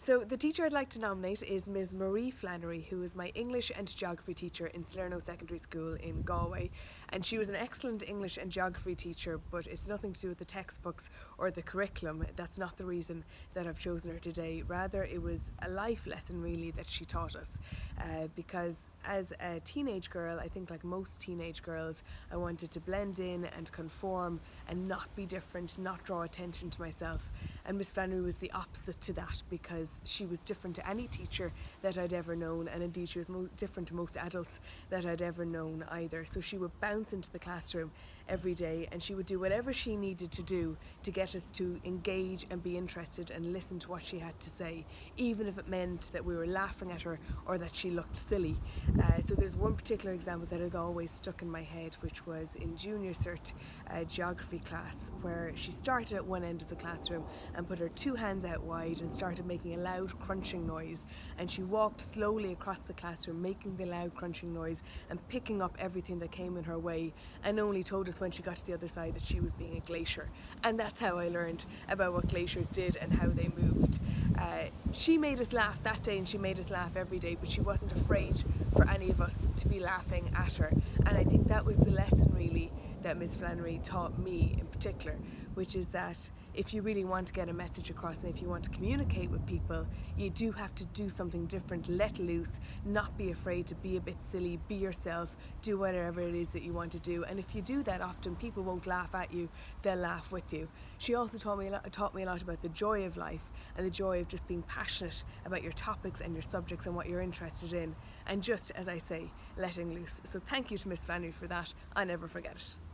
So the teacher I'd like to nominate is Ms. Marie Flannery, who was my English and Geography teacher in Salerno Secondary School in Galway. And she was an excellent English and Geography teacher, but it's nothing to do with the textbooks or the curriculum. That's not the reason that I've chosen her today. Rather, it was a life lesson really that she taught us. Because as a teenage girl, I think like most teenage girls, I wanted to blend in and conform and not be different, not draw attention to myself. And Miss Flannery was the opposite to that, because she was different to any teacher that I'd ever known, and indeed she was different to most adults that I'd ever known either. So she would bounce into the classroom every day, and she would do whatever she needed to do to get us to engage and be interested and listen to what she had to say, even if it meant that we were laughing at her or that she looked silly. So there's one particular example that has always stuck in my head, which was in junior cert geography class, where she started at one end of the classroom and put her two hands out wide and started making a loud crunching noise, and she walked slowly across the classroom making the loud crunching noise and picking up everything that came in her way, and only told us when she got to the other side that she was being a glacier. And that's how I learned about what glaciers did and how they moved. She made us laugh that day, and she made us laugh every day, but she wasn't afraid for any of us to be laughing at her. And I think that was the lesson really that Miss Flannery taught me in particular, which is that if you really want to get a message across and if you want to communicate with people, you do have to do something different, let loose, not be afraid to be a bit silly, be yourself, do whatever it is that you want to do. And if you do that, often people won't laugh at you, they'll laugh with you. She also taught me a lot about the joy of life and the joy of just being passionate about your topics and your subjects and what you're interested in, and just, as I say, letting loose. So thank you to Miss Flannery for that. I'll never forget it.